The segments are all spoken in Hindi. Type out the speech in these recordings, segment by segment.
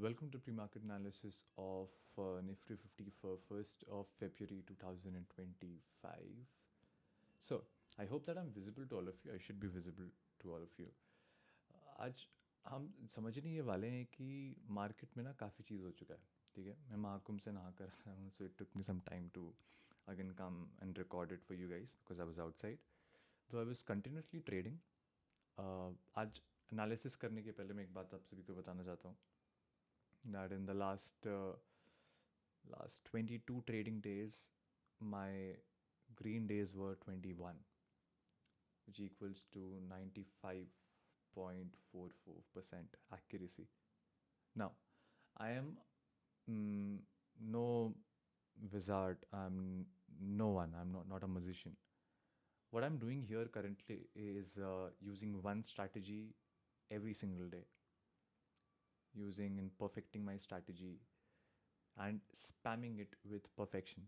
Welcome to pre-market analysis of Nifty 50 for 1st of February 2025. So, I hope that I'm visible to all of you. I should be visible to all of you. आज हम समझने ये वाले हैं कि मार्केट में ना काफ़ी चीज़ हो चुका है. ठीक है, मैं महाकुंभ से नहा कर आया हूँ, so it took me some time to again come and record it for you guys because I was outside. So I was continuously trading. आज एनालिसिस करने के पहले मैं एक बात आप सभी को बताना चाहता हूँ that in the last 22 trading days, my green days were 21, which equals to 95.44% accuracy. Now, I am no wizard. I'm no one. I'm not a magician. What I'm doing here currently is using one strategy every single day, using and perfecting my strategy and spamming it with perfection.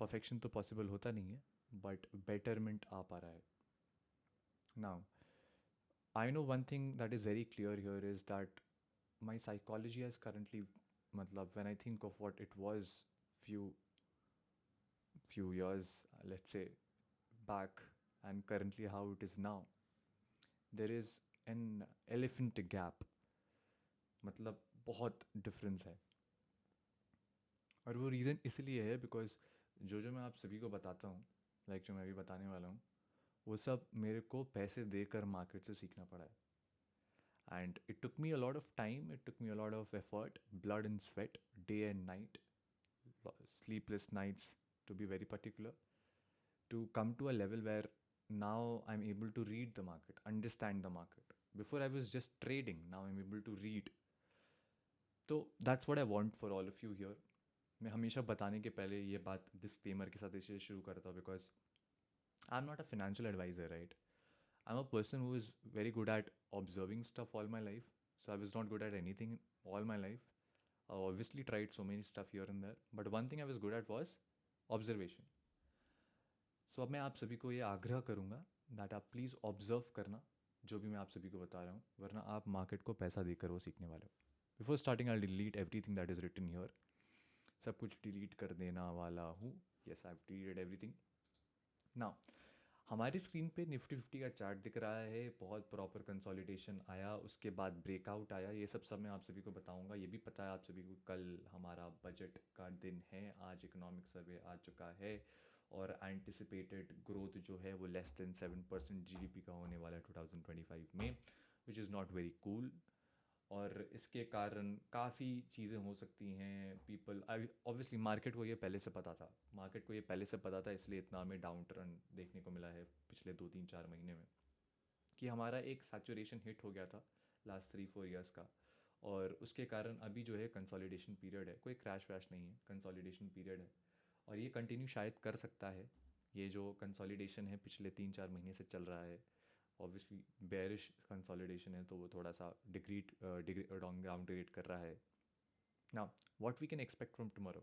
Perfection तो पॉसिबल होता नहीं है बट बेटरमेंट आ पा रहा है. Now I know one thing that is very clear here is that my psychology has currently मतलब when I think of what it was few years, let's say, back and currently how it is now, there is an elephant gap. मतलब बहुत डिफरेंस है. और वो रीज़न इसलिए है बिकॉज जो मैं आप सभी को बताता हूँ, लाइक जो मैं अभी बताने वाला हूँ, वो सब मेरे को पैसे देकर मार्केट से सीखना पड़ा है. And it took me a lot of time, it took me a lot of effort, blood and sweat, day and night, sleepless nights to be very particular, to come to a level where now I'm able to read the market, understand the market. Before I was just trading, now I'm able to read. तो that's what I want for all of you here. मैं हमेशा बताने के पहले ये बात डिस्क्लेमर के साथ इसे शुरू करता हूँ because I am not a financial advisor, right? I'm a person who is very good at observing stuff all my life. So I was not good at anything all my life. I obviously tried so many stuff here and there, but one thing I was good at was observation. सो अब मैं आप सभी को ये आग्रह करूँगा दैट आप प्लीज़ ऑब्जर्व करना जो भी मैं आप सभी को बता रहा हूँ, वरना आप मार्केट को पैसा देकर वो सीखने वाले हो. Before starting I delete everything that is written here. सब कुछ डिलीट कर देना वाला हूँ. Yes, I have deleted everything. Now हमारी स्क्रीन पे निफ्टी 50 का चार्ट दिख रहा है. बहुत प्रॉपर कंसोलिडेशन आया, उसके बाद ब्रेकआउट आया. ये सब मैं आप सभी को बताऊंगा. ये भी पता है आप सभी को कल हमारा बजट का दिन है. आज इकोनॉमिक सर्वे आ चुका है और एंटिसिपेटेड ग्रोथ जो है वो लेस देन 7% जीडीपी का होने वाला है 2025 में, which is not very cool. और इसके कारण काफ़ी चीज़ें हो सकती हैं. पीपल ऑब्वियसली मार्केट को ये पहले से पता था. मार्केट को ये पहले से पता था, इसलिए इतना हमें डाउन टर्न देखने को मिला है पिछले 2 3 4 महीने में, कि हमारा एक सैचुरेशन हिट हो गया था लास्ट 3 4 ईयर्स का. और उसके कारण अभी जो है कंसोलिडेशन पीरियड है. कोई क्रैश वैश नहीं है, कंसोलिडेशन पीरियड है. और ये कंटिन्यू शायद कर सकता है. ये जो कंसोलिडेशन है पिछले 3 4 महीने से चल रहा है, ऑब्वियसली बेरिश कंसोलिडेशन है, तो वो थोड़ा सा डाउन ग्रेड कर रहा है. Now what we can expect from tomorrow.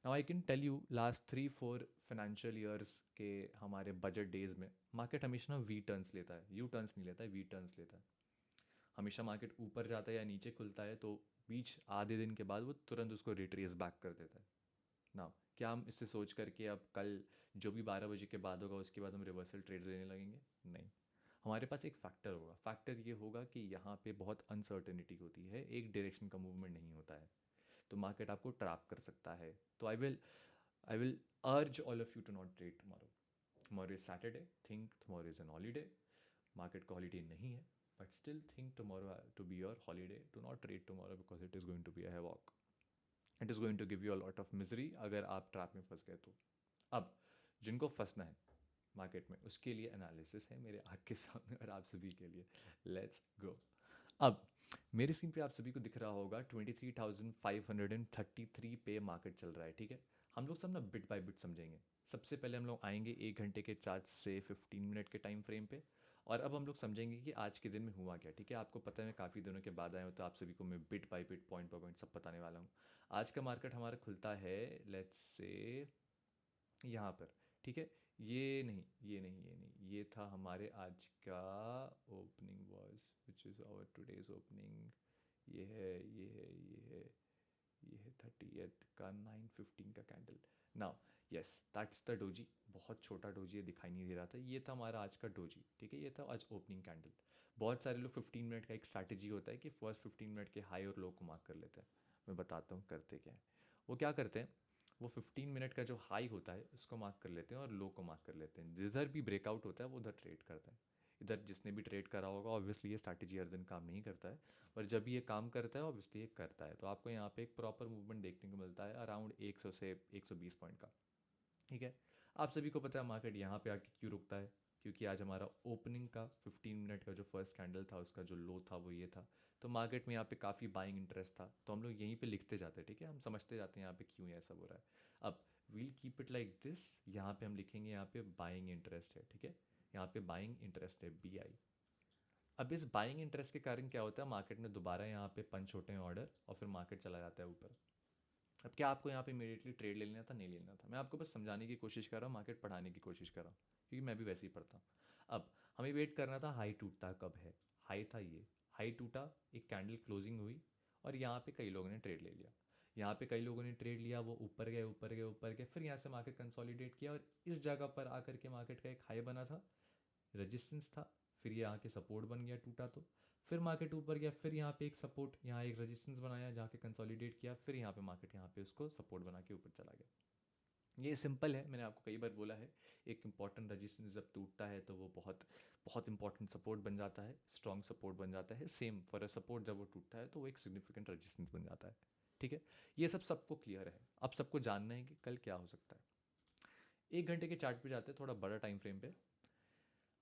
Now I can tell you last 3 4 financial years के हमारे बजट डेज में मार्केट हमेशा ना वी टर्न्स लेता है. यू टर्न्स नहीं लेता है, वी टर्न्स लेता है. हमेशा मार्केट ऊपर जाता है या नीचे खुलता है तो बीच आधे दिन के बाद वो तुरंत उसको रिट्रेस बैक कर देता है. ना क्या हम इससे सोच करके अब कल जो भी 12 बजे के बाद होगा उसके बाद हम रिवर्सल ट्रेड्स लेने लगेंगे? नहीं. हमारे पास एक फैक्टर होगा. फैक्टर ये होगा कि यहाँ पे बहुत अनसर्टेनिटी होती है, एक डायरेक्शन का मूवमेंट नहीं होता है, तो मार्केट आपको ट्रैप कर सकता है. तो I will urge all of you to not trade tomorrow. Tomorrow is Saturday. Think tomorrow is an holiday. Market का हॉलीडे नहीं है, but still think tomorrow to be your holiday. To not trade tomorrow because it is going to be a havoc. It is going to give you a lot of misery अगर आप ट्रैप में फंस गए तो. अब जिनको फंसना है मार्केट में, उसके लिए एनालिसिस है मेरे आँख के सामने और आप सभी के लिए. Let's go. अब मेरी स्क्रीन पे आप सभी को दिख रहा होगा 23,533 पे मार्केट चल रहा है. ठीक है, हम लोग सब ना बिट बाय बिट समझेंगे. सबसे पहले हम लोग आएंगे 1 घंटे के चार्ट से 15 मिनट के टाइम फ्रेम पे, और अब हम लोग समझेंगे कि आज के दिन में हुआ क्या. ठीक है, आपको पता है मैं काफ़ी दिनों के बाद आया हूँ, तो आप सभी को मैं bit by bit, point by point सब बताने वाला हूँ. आज का मार्केट हमारा खुलता है, लेट्स से, यहाँ पर. ठीक है, ये था हमारे आज का opening was, which is our today's opening. ये है, ये है, ये है, ये है 30th का 9:15 का candle. Now yes, that's the doji. बहुत छोटा डोजी है, दिखाई नहीं दे रहा था। ये था हमारा आज का डोजी, ठीक है। ये था आज ओपनिंग कैंडल। बहुत सारे लोग 15 मिनट का एक स्ट्रैटेजी होता है कि फर्स्ट 15 मिनट के हाई और लो को मार्क कर लेते हैं। मैं बताता हूँ करते क्या है। वो क्या करते हैं, वो 15 मिनट का जो हाई होता है उसको मार्क कर लेते हैं और लो को मार्क कर लेते हैं। जिधर भी ब्रेकआउट होता है वो उधर ट्रेड करते हैं। इधर जिसने भी ट्रेड करा होगा, ऑब्वियसली ये स्ट्रैटेजी हर दिन काम नहीं करता है, पर जब ये काम करता है ऑब्वियसली ये करता है। तो आपको यहाँ पे एक प्रॉपर मूवमेंट देखने को मिलता है अराउंड 100 से 120 पॉइंट का, ठीक है। आप सभी को पता है मार्केट यहाँ पे आके क्यों रुकता है, क्योंकि आज हमारा ओपनिंग का 15 मिनट का जो फर्स्ट कैंडल था उसका जो लो था वो ये था। तो मार्केट में यहाँ पे काफ़ी बाइंग इंटरेस्ट था, तो हम लोग यहीं पे लिखते जाते हैं, ठीक है। हम समझते जाते हैं यहाँ पे क्यों ऐसा हो रहा है। अब we'll keep it like this. यहाँ पे हम लिखेंगे यहाँ पे बाइंग इंटरेस्ट है, ठीक है। यहाँ पे बाइंग इंटरेस्ट है, BI। अब इस बाइंग इंटरेस्ट के कारण क्या होता है, मार्केट में दोबारा यहाँ पे पंच होते हैं ऑर्डर और फिर मार्केट चला जाता है ऊपर। अब क्या आपको यहाँ पे इमीडिएटली ट्रेड ले लेना था, नहीं लेना था। मैं आपको बस समझाने की कोशिश कर रहा हूँ, मार्केट पढ़ाने की कोशिश कर रहा हूँ, क्योंकि मैं भी वैसे ही पढ़ता हूँ। अब हमें वेट करना था हाई टूटता कब है। हाई था ये, हाई टूटा, एक कैंडल क्लोजिंग हुई और यहाँ पे कई लोगों ने ट्रेड ले लिया। यहाँ पे कई लोगों ने ट्रेड लिया, वो ऊपर गए ऊपर गए ऊपर गए, फिर यहाँ से मार्केट कंसोलिडेट किया और इस जगह पर आकर के मार्केट का एक हाई बना था, रेजिस्टेंस था, फिर ये आके सपोर्ट बन गया टूटा तो, फिर मार्केट ऊपर गया, फिर यहाँ पे एक सपोर्ट, यहाँ एक रेजिस्टेंस बनाया, जाके कंसोलिडेट किया, फिर यहाँ पे मार्केट यहाँ पे उसको सपोर्ट बना के ऊपर चला गया। ये सिंपल है, मैंने आपको कई बार बोला है। एक इंपॉर्टेंट रेजिस्टेंस जब टूटता है तो वो बहुत बहुत इंपॉर्टेंट सपोर्ट बन जाता है, स्ट्रॉन्ग सपोर्ट बन जाता है। सेम फॉर अ सपोर्ट जब वो टूटता है तो वो एक सिग्निफिकेंट रेजिस्टेंस बन जाता है, ठीक है। ये सब सबको क्लियर है। अब सबको जानना है कि कल क्या हो सकता है। 1 घंटे के चार्ट पे जाते हैं, थोड़ा बड़ा टाइम फ्रेम पे।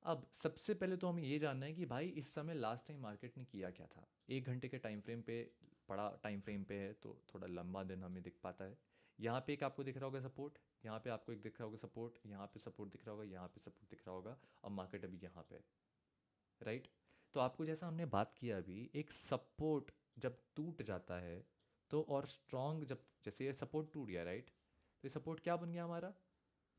अब सबसे पहले तो हमें ये जानना है कि भाई इस समय लास्ट टाइम मार्केट ने किया क्या था। 1 घंटे के टाइम फ्रेम पे, बड़ा टाइम फ्रेम पे है तो थोड़ा लंबा दिन हमें दिख पाता है। यहाँ पे एक आपको दिख रहा होगा सपोर्ट, यहाँ पे आपको एक दिख रहा होगा सपोर्ट, यहाँ पे सपोर्ट दिख रहा होगा, यहाँ पे सपोर्ट दिख रहा होगा। अब मार्केट अभी यहाँ पे है, राइट। तो आपको जैसा हमने बात किया अभी, एक सपोर्ट जब टूट जाता है तो, और स्ट्रॉन्ग जब, जैसे ये सपोर्ट टूट गया, राइट। तो ये सपोर्ट क्या बन गया हमारा,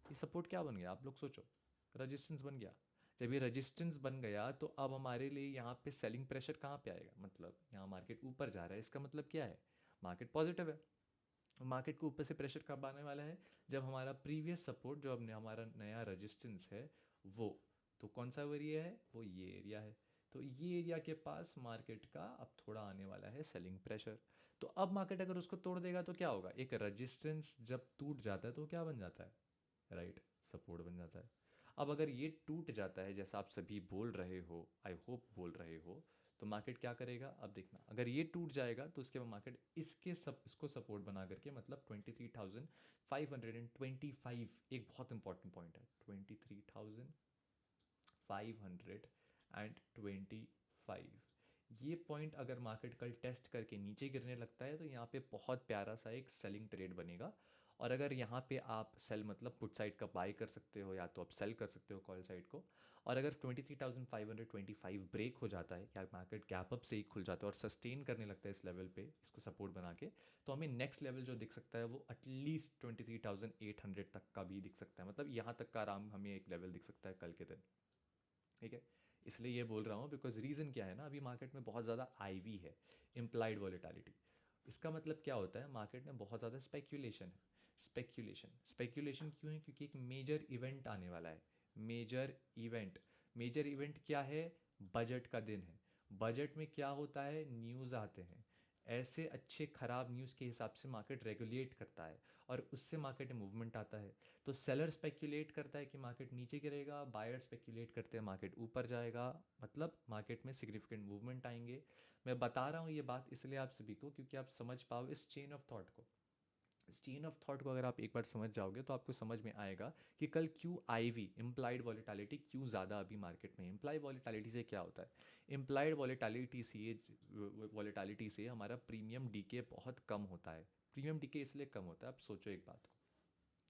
ये सपोर्ट क्या बन गया, आप लोग सोचो। रजिस्टेंस बन गया। जब ये रजिस्टेंस बन गया तो अब हमारे लिए यहाँ पे सेलिंग प्रेशर कहाँ पे आएगा, मतलब यहाँ मार्केट ऊपर जा रहा है, इसका मतलब क्या है, मार्केट पॉजिटिव है। मार्केट को ऊपर से प्रेशर कब आने वाला है, जब हमारा प्रीवियस सपोर्ट, जो अब हमारा नया रजिस्टेंस है वो, तो कौन सा एरिया है, वो ये एरिया है। तो ये एरिया के पास मार्केट का अब थोड़ा आने वाला है सेलिंग प्रेशर। तो अब मार्केट अगर उसको तोड़ देगा तो क्या होगा, एक रजिस्टेंस जब टूट जाता है तो क्या बन जाता है, राइट, सपोर्ट बन जाता है। अब अगर ये टूट जाता है जैसा आप सभी बोल रहे हो, आई होप बोल रहे हो, तो मार्केट क्या करेगा, अब देखना, अगर ये टूट जाएगा तो उसके बाद मार्केट इसको सपोर्ट बना करके, मतलब 23,525, एक बहुत इंपॉर्टेंट पॉइंट है, 23,525, ये पॉइंट अगर मार्केट कल टेस्ट करके नीचे गिरने लगता है तो यहाँ पे बहुत प्यारा सा एक सेलिंग ट्रेड बनेगा। और अगर यहाँ पे आप सेल, मतलब पुट साइड का बाई कर सकते हो, या तो आप सेल कर सकते हो कॉल साइड को। और अगर 23,525 ब्रेक हो जाता है, या मार्केट गैप अप से ही खुल जाता है और सस्टेन करने लगता है इस लेवल पे इसको सपोर्ट बना के, तो हमें नेक्स्ट लेवल जो दिख सकता है वो एटलीस्ट 23,800 तक का भी दिख सकता है। मतलब यहाँ तक का आराम हमें एक लेवल दिख सकता है कल के दिन, ठीक है। इसलिए ये बोल रहा हूँ बिकॉज रीज़न क्या है ना, अभी मार्केट में बहुत ज़्यादा आईवी है, इम्प्लाइड वॉलेटिलिटी। इसका मतलब क्या होता है, मार्केट में बहुत ज़्यादा स्पेक्यूलेशन है। स्पेक्यूलेशन क्यों है, क्योंकि एक मेजर इवेंट आने वाला है। मेजर इवेंट, मेजर इवेंट क्या है, बजट का दिन है। बजट में क्या होता है, न्यूज़ आते हैं। ऐसे अच्छे ख़राब न्यूज़ के हिसाब से मार्केट रेगुलेट करता है और उससे मार्केट में मूवमेंट आता है। तो सेलर स्पेक्यूलेट करता है कि मार्केट नीचे गिरेगा, बायर स्पेक्यूलेट करते हैं मार्केट ऊपर जाएगा, मतलब मार्केट में सिग्निफिकेंट मूवमेंट आएंगे। मैं बता रहा हूँ ये बात इसलिए आप सभी को, क्योंकि आप समझ पाओ इस चेन ऑफ थॉट को। इस चेन ऑफ थॉट को अगर आप एक बार समझ जाओगे तो आपको समझ में आएगा कि कल क्यों आईवी, इम्प्लाइड वॉलेटिलिटी, क्यों ज़्यादा अभी मार्केट में। इम्प्लाइड वॉलेटिलिटी से क्या होता है, इम्प्लाइड वॉलेटिलिटी से हमारा प्रीमियम डीके बहुत कम होता है। प्रीमियम डीके इसलिए कम होता है, आप सोचो एक बात को,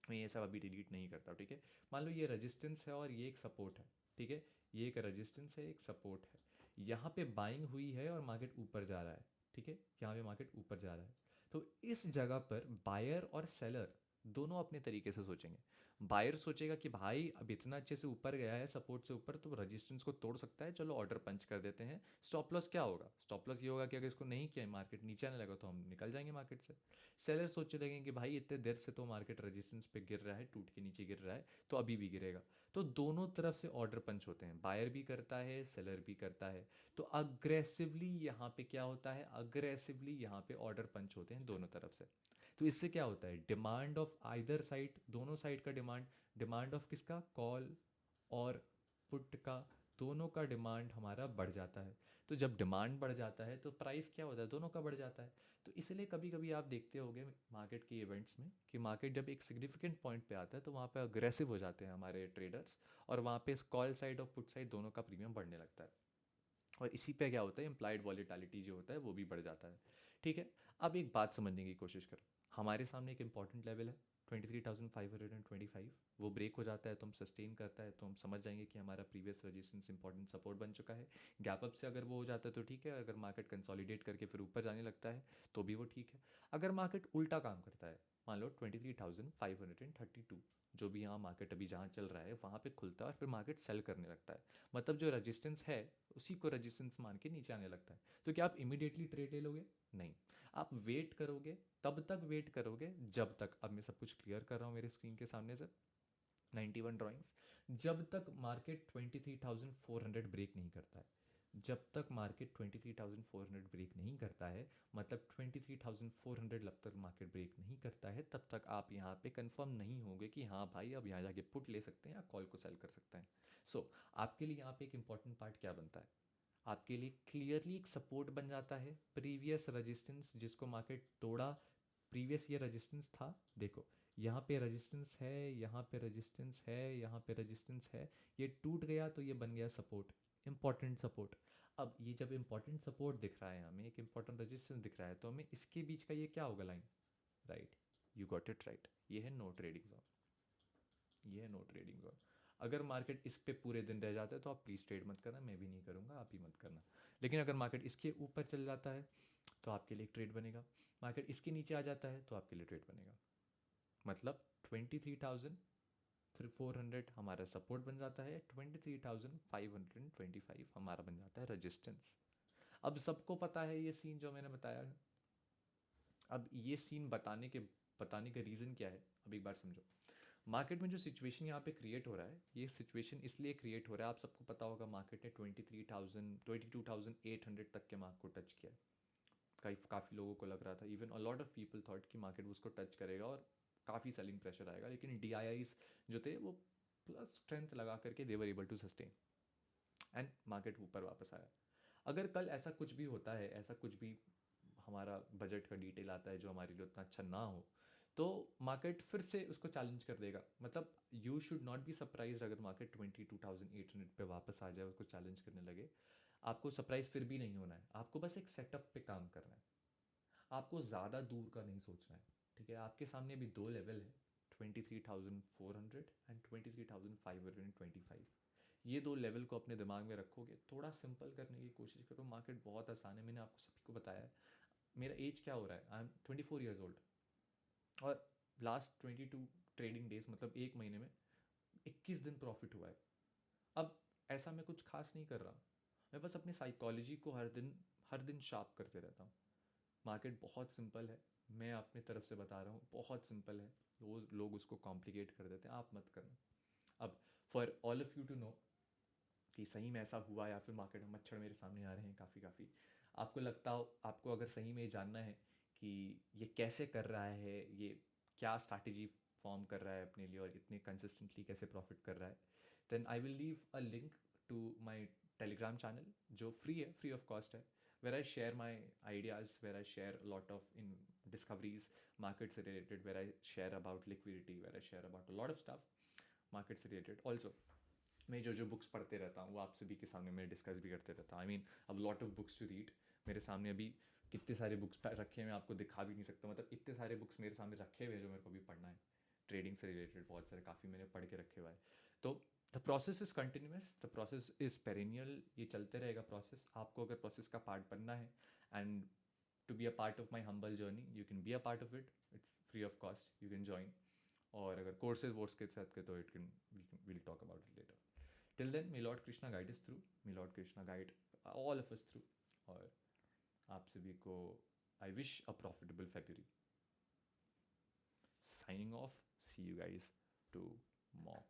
मैं ये सब अभी डिलीट नहीं करता हूँ, ठीक है। मान लो ये रेजिस्टेंस है और ये एक सपोर्ट है, ठीक है। ये एक रेजिस्टेंस है, एक सपोर्ट है। यहाँ पे बाइंग हुई है और मार्केट ऊपर जा रहा है, ठीक है। यहाँ पे मार्केट ऊपर जा रहा है। तो इस जगह पर बायर और सेलर दोनों अपने तरीके से सोचेंगे। बायर सोचेगा कि भाई अब इतना अच्छे से ऊपर गया है सपोर्ट से ऊपर, तो रेजिस्टेंस को तोड़ सकता है, चलो ऑर्डर पंच कर देते हैं। स्टॉप लॉस क्या होगा? स्टॉप लॉस ये होगा कि अगर इसको नहीं किया, मार्केट नीचे आने लगा, तो हम निकल जाएंगे मार्केट से। सेलर सोच रहे कि भाई इतने देर से तो मार्केट रेजिस्टेंस पे गिर रहा है, टूट के नीचे गिर रहा है, तो अभी भी गिरेगा। तो दोनों तरफ से ऑर्डर पंच होते हैं, बायर भी करता है, सेलर भी करता है। तो अग्रेसिवली यहाँ पे क्या होता है, अग्रेसिवली यहाँ पे ऑर्डर पंच होते हैं दोनों तरफ से। तो इससे क्या होता है, डिमांड ऑफ आइदर साइड, दोनों साइड का डिमांड, डिमांड ऑफ किसका, कॉल और पुट का, दोनों का डिमांड हमारा बढ़ जाता है। तो जब डिमांड बढ़ जाता है तो प्राइस क्या होता है, दोनों का बढ़ जाता है। तो इसलिए कभी कभी आप देखते होंगे मार्केट के इवेंट्स में कि मार्केट जब एक सिग्निफिकेंट पॉइंट पे आता है तो वहाँ पे अग्रेसिव हो जाते हैं हमारे ट्रेडर्स, और वहाँ पे कॉल साइड और पुट साइड दोनों का प्रीमियम बढ़ने लगता है। और इसी पे क्या होता है, इम्प्लाइड वॉलीटालिटी जो होता है वो भी बढ़ जाता है। ठीक है। अब एक बात समझने की कोशिश करो, हमारे सामने एक इंपॉर्टेंट लेवल है 23,525, वो ब्रेक हो जाता है तो हम सस्टेन करता है तो हम समझ जाएंगे कि हमारा प्रीवियस रेजिस्टेंस इंपॉर्टेंट सपोर्ट बन चुका है। गैप अप से अगर वो हो जाता है तो ठीक है, अगर मार्केट कंसोलिडेट करके फिर ऊपर जाने लगता है तो भी वो ठीक है। अगर मार्केट उल्टा काम करता है, मान लो 23,532, जो भी यहाँ मार्केट अभी जहाँ चल रहा है वहाँ पे खुलता है और फिर मार्केट सेल करने लगता है, मतलब जो रेजिस्टेंस है उसी को रेजिस्टेंस मान के नीचे आने लगता है, तो क्या आप इमीडिएटली ट्रेड ले लोगे? नहीं, आप वेट करोगे, तब तक वेट करोगे जब तक, अब मैं सब कुछ क्लियर कर रहा हूँ मेरे स्क्रीन के सामने से, 91 ड्राइंग्स, जब तक मार्केट 23,400 ब्रेक नहीं करता है। जब तक मार्केट 23,400 ब्रेक नहीं करता है, मतलब 23,400 जब तक मार्केट ब्रेक नहीं करता है, तब तक आप यहाँ पे कंफर्म नहीं होंगे कि हाँ भाई अब यहाँ जाके पुट ले सकते हैं या कॉल को सेल कर सकते हैं। सो आपके लिए यहाँ पे एक इंपॉर्टेंट पार्ट क्या बनता है, आपके लिए क्लियरली एक सपोर्ट बन जाता है प्रीवियस रेजिस्टेंस जिसको मार्केट तोड़ा। प्रीवियस ये रेजिस्टेंस था, देखो यहाँ पे रेजिस्टेंस है, यहाँ पे रेजिस्टेंस है, यहाँ पे रेजिस्टेंस है, ये टूट गया तो ये बन गया सपोर्ट, इंपॉर्टेंट सपोर्ट। अब ये जब इंपॉर्टेंट सपोर्ट दिख रहा है, हमें एक इंपॉर्टेंट रेजिस्टेंस दिख रहा है, तो हमें इसके बीच का ये क्या होगा line, right, you got it right, ये है नो ट्रेडिंग जोन, ये है नो ट्रेडिंग जोन। अगर मार्केट इस पे पूरे दिन रह जाता है तो आप प्लीज़ ट्रेड मत करना, मैं भी नहीं करूँगा, आप ही मत करना। लेकिन अगर मार्केट इसके ऊपर चल जाता है तो आपके लिए एक ट्रेड बनेगा, मार्केट इसके नीचे आ जाता है तो आपके लिए ट्रेड बनेगा। मतलब 23,400 हमारा सपोर्ट बन जाता है, 23,525 हमारा बन जाता है रजिस्टेंस। अब सबको पता है ये सीन जो मैंने बताया है। अब ये सीन बताने का रीज़न क्या है, अब एक बार समझो। मार्केट में जो सिचुएशन यहाँ पे क्रिएट हो रहा है, ये सिचुएशन इसलिए क्रिएट हो रहा है, आप सबको पता होगा मार्केट ने 22,800 तक के मार्क को टच किया है। काफ़ी लोगों को लग रहा था, even a lot of people thought कि मार्केट उसको टच करेगा और काफ़ी सेलिंग प्रेशर आएगा, लेकिन DIIs जो थे वो प्लस स्ट्रेंथ लगा करके they were able to sustain and market ऊपर वापस आया। अगर कल ऐसा कुछ भी होता है, ऐसा कुछ भी हमारा बजट का डिटेल आता है जो हमारे लिए उतना अच्छा ना हो, तो मार्केट फिर से उसको चैलेंज कर देगा। मतलब you should not be surprise अगर मार्केट 22,800 पे वापस आ जाए, उसको चैलेंज करने लगे। आपको सरप्राइज फिर भी नहीं होना है, आपको बस एक सेटअप पे काम करना है, आपको ज़्यादा दूर का नहीं सोचना है। ठीक है, आपके सामने अभी दो लेवल है, 23,400 एंड 23,525। ये दो लेवल को अपने दिमाग में रखोगे, थोड़ा सिंपल करने की कोशिश करो, मार्केट बहुत आसान है, मैंने आपको सभी को बताया है। मेरा एज क्या हो रहा है, आई एम 24 ईयर्स ओल्ड, और लास्ट 22 ट्रेडिंग डेज, मतलब एक महीने में 21 दिन प्रॉफिट हुआ है। अब ऐसा मैं कुछ खास नहीं कर रहा, मैं बस अपनी साइकोलॉजी को हर दिन शार्प करते रहता हूँ। मार्केट बहुत सिंपल है, मैं अपनी तरफ से बता रहा हूँ बहुत सिंपल है, वो लोग उसको कॉम्प्लिकेट कर देते हैं, आप मत करना। अब for all of you to know कि सही में ऐसा हुआ या फिर मार्केट में मच्छर मेरे सामने आ रहे हैं काफ़ी आपको लगता हो, आपको अगर सही में ये जानना है कि ये कैसे कर रहा है, ये क्या स्ट्रैटेजी फॉर्म कर रहा है अपने लिए और इतने कंसिस्टेंटली कैसे प्रॉफिट कर रहा है, then I will leave a link to my Telegram channel जो फ्री है, फ्री ऑफ कॉस्ट है, where I share my ideas, where I share a lot of in discoveries, markets related, where I share about liquidity, where I share about a lot of stuff markets related. Also, मैं जो जो बुक्स पढ़ते रहता हूँ वो आप सभी के सामने मैं डिस्कस भी करते रहता हूँ। आई मीन अब lot of books to read, मेरे सामने अभी कितने सारे बुक्स रखे हैं, मैं आपको दिखा भी नहीं सकता, मतलब इतने सारे बुक्स मेरे सामने रखे हुए हैं जो मेरे को भी पढ़ना है, ट्रेडिंग से रिलेटेड बहुत सारे काफ़ी मैंने पढ़ के रखे हुआ है। तो the process is continuous, the process is perennial, ये चलते रहेगा प्रोसेस। आपको अगर प्रोसेस का पार्ट बनना है and to be a part of my humble journey, you can be a part of it, it's free of cost, you can join, और अगर कोर्सेज वोर्स के साथ के तो it can will talk about it later. Till then may Lord Krishna guide us through, may Lord Krishna guide all of us through. और आप सभी को I wish a profitable February. Signing off. See you guys tomorrow.